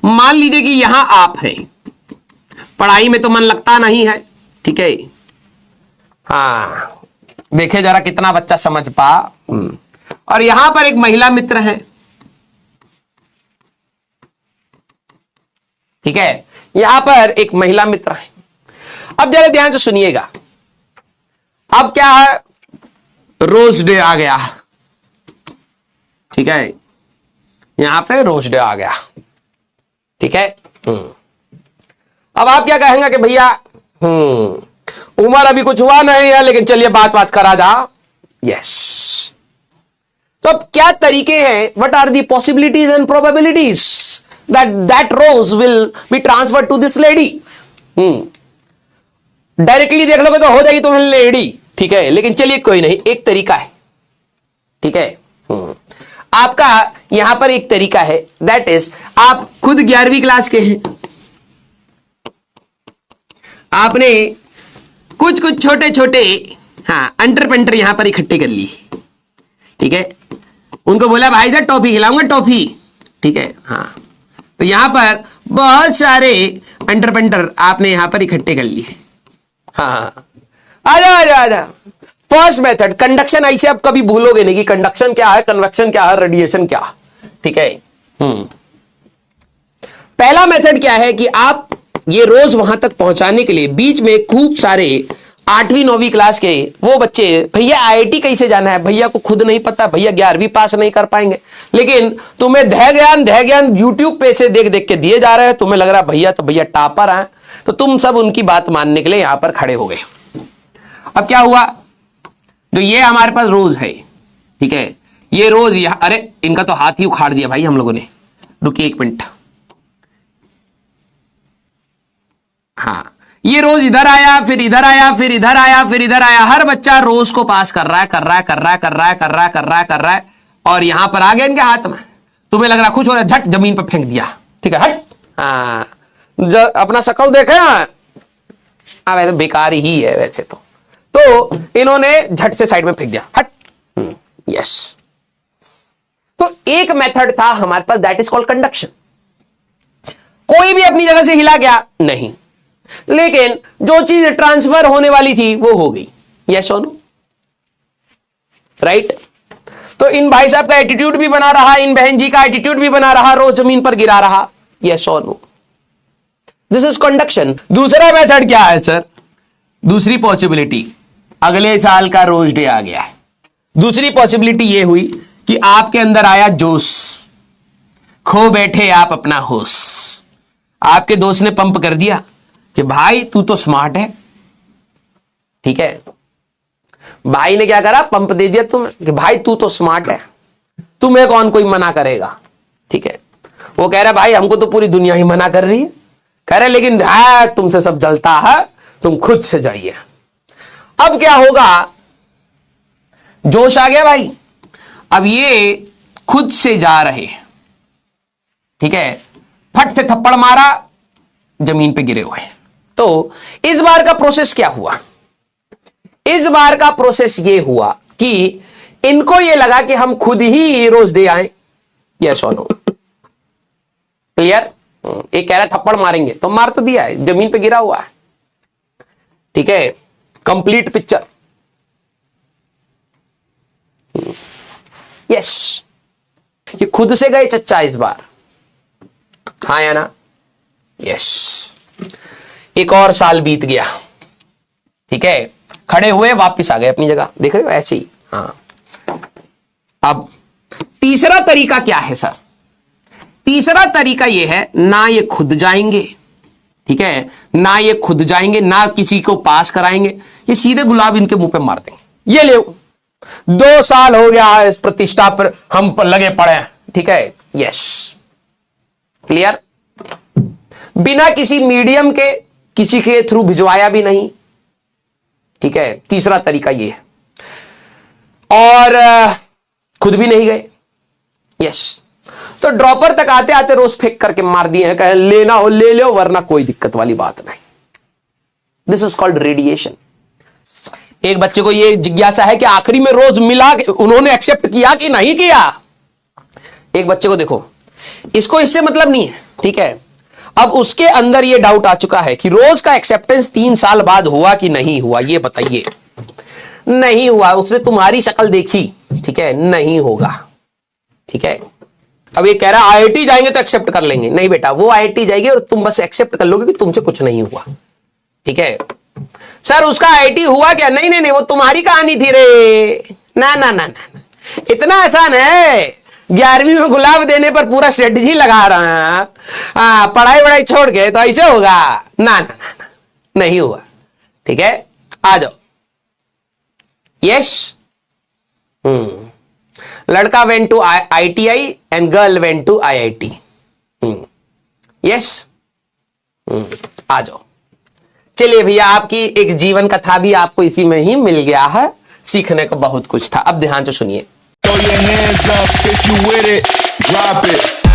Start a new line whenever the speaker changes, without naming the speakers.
मान लीजिए कि यहां आप है, पढ़ाई में तो मन लगता नहीं है, ठीक है। हाँ, देखे जरा कितना बच्चा समझ पा। और यहां पर एक महिला मित्र है, ठीक है, यहां पर एक महिला मित्र है। अब जरा ध्यान से सुनिएगा, अब क्या है, रोज डे आ गया, ठीक है, यहां पे रोज डे आ गया, ठीक है। अब आप क्या कहेंगे कि भैया उम्र अभी कुछ हुआ नहीं है, लेकिन चलिए बात करा जा। यस, तो अब क्या तरीके हैं, what are the possibilities and probabilities that rose will be transferred to this lady. Directly देख लोगे तो हो जाएगी तुम्हें लेडी, ठीक है, लेकिन चलिए कोई नहीं, एक तरीका है, ठीक है। आपका यहां पर एक तरीका है, दैट इज, आप खुद 11वीं क्लास के हैं, आपने कुछ छोटे छोटे अंटर पेंटर यहां पर इकट्ठे कर लिए, ठीक है। उनको बोला भाई साहब टॉफी खिलाऊंगा, टॉफी, ठीक है। हाँ, तो यहां पर बहुत सारे अंटर पेंटर आपने यहां पर इकट्ठे कर लिए। हाँ, आजा। फर्स्ट मेथड कंडक्शन, ऐसे आप कभी भूलोगे नहीं कि कंडक्शन क्या है, कन्वेक्शन क्या है, रेडिएशन क्या, ठीक है। पहला मेथड क्या है कि आप ये रोज वहां तक पहुंचाने के लिए बीच में खूब सारे 8वीं 9वीं क्लास के वो बच्चे, भैया आईआईटी कैसे जाना है, भैया को खुद नहीं पता, भैया 11वीं पास नहीं कर पाएंगे, लेकिन तुम्हें धै ज्ञान यूट्यूब पे से देख देख के दिए जा रहे हैं, तुम्हें लग रहा है भैया तो भैया टॉपर हैं, तो तुम सब उनकी बात मानने के लिए यहां पर खड़े हो गए। अब क्या हुआ, तो ये हमारे पास रोज है, ठीक है, ये रोज यहां, अरे इनका तो हाथ ही उखाड़ दिया भाई हम लोगों ने, रुकिए 1 मिनट। हाँ, ये रोज इधर आया, फिर इधर आया, फिर इधर आया, फिर इधर आया, हर बच्चा रोज को पास कर रहा है, और यहां पर आ गया इनके हाथ में, तुम्हें लग रहा कुछ हो रहा है, झट जमीन पर फेंक दिया, ठीक है, हट। हाँ, अपना शक्ल देखे, वैसे बेकार ही है वैसे तो इन्होंने झट से साइड में फेंक दिया, हट। यस, तो एक मेथड था हमारे पास, दैट इज कॉल्ड कंडक्शन। कोई भी अपनी जगह से हिला गया नहीं, लेकिन जो चीज ट्रांसफर होने वाली थी वो हो गई। यस और नो, राइट। तो इन भाई साहब का एटीट्यूड भी बना रहा, इन बहन जी का एटीट्यूड भी बना रहा, रोज जमीन पर गिरा रहा। यस और नो, दिस इज कंडक्शन। दूसरा मेथड क्या है सर, दूसरी पॉसिबिलिटी, अगले साल का रोज डे आ गया है, दूसरी पॉसिबिलिटी ये हुई कि आपके अंदर आया जोश, खो बैठे आप अपना होश, आपके दोस्त ने पंप कर दिया कि भाई तू तो स्मार्ट है, ठीक है। भाई ने क्या करा, पंप दे दिया तुम्हें कि भाई तू तो स्मार्ट है, तुम्हें कौन कोई मना करेगा, ठीक है। वो कह रहा भाई हमको तो पूरी दुनिया ही मना कर रही है, कह रहे लेकिन तुमसे सब जलता है, तुम खुद से जाइए। अब क्या होगा, जोश आ गया भाई, अब ये खुद से जा रहे, ठीक है, फट से थप्पड़ मारा, जमीन पे गिरे हुए। तो इस बार का प्रोसेस क्या हुआ, इस बार का प्रोसेस ये हुआ कि इनको ये लगा कि हम खुद ही रोज दे आए। यस और नो, क्लियर। एक कह रहा है थप्पड़ मारेंगे, तो मार तो दिया है, जमीन पे गिरा हुआ है, ठीक है, कंप्लीट पिक्चर। यस, ये खुद से गए चच्चा इस बार, हाँ या ना। यस, एक और साल बीत गया, ठीक है, खड़े हुए वापस आ गए अपनी जगह, देख रहे हो ऐसे ही। हाँ, अब तीसरा तरीका क्या है सर, तीसरा तरीका यह है, ना ये खुद जाएंगे, ठीक है, ना ये खुद जाएंगे, ना किसी को पास कराएंगे, ये सीधे गुलाब इनके मुंह पे मार देंगे। ये ले 2 साल हो गया है इस प्रतिष्ठा पर हम पर लगे पड़े हैं, ठीक है। यस, क्लियर, बिना किसी मीडियम के, किसी के थ्रू भिजवाया भी नहीं, ठीक है। तीसरा तरीका ये है, और खुद भी नहीं गए। यस, तो ड्रॉपर तक आते आते रोज फेंक करके मार दिए हैं, कहे लेना हो ले लो, वरना कोई दिक्कत वाली बात नहीं। This is called radiation. एक बच्चे को यह जिज्ञासा है कि आखिरी में रोज मिला, उन्होंने एक्सेप्ट किया कि नहीं किया। एक बच्चे को देखो, इसको इससे मतलब नहीं है, ठीक है। अब उसके अंदर ये डाउट आ चुका है कि रोज का एक्सेप्टेंस 3 साल बाद हुआ कि नहीं हुआ, ये बताइए। नहीं हुआ, उसने तुम्हारी शक्ल देखी, ठीक है, नहीं होगा, ठीक है। अब ये कह रहा है आईआईटी जाएंगे तो एक्सेप्ट कर लेंगे, नहीं बेटा, वो आईआईटी जाएगी और तुम बस एक्सेप्ट कर लोगे कि तुमसे कुछ नहीं हुआ, ठीक है। सर उसका आईआईटी हुआ क्या? नहीं नहीं नहीं, वो तुम्हारी कहानी थी रे, ना ना ना ना, इतना आसान है। 11वीं में गुलाब देने पर पूरा स्ट्रेटजी लगा रहा है, पढ़ाई वढ़ाई छोड़ के, तो ऐसे होगा? ना ना ना ना, नहीं हुआ, ठीक है। आ जाओ। यस, लड़का went to ITI and girl went to IIT. Yes, आ जाओ। चलिए भैया, आपकी एक जीवन कथा भी आपको इसी में ही मिल गया है, सीखने को बहुत कुछ था। अब ध्यान से सुनिए।
Throw your hands up if you with it, drop it.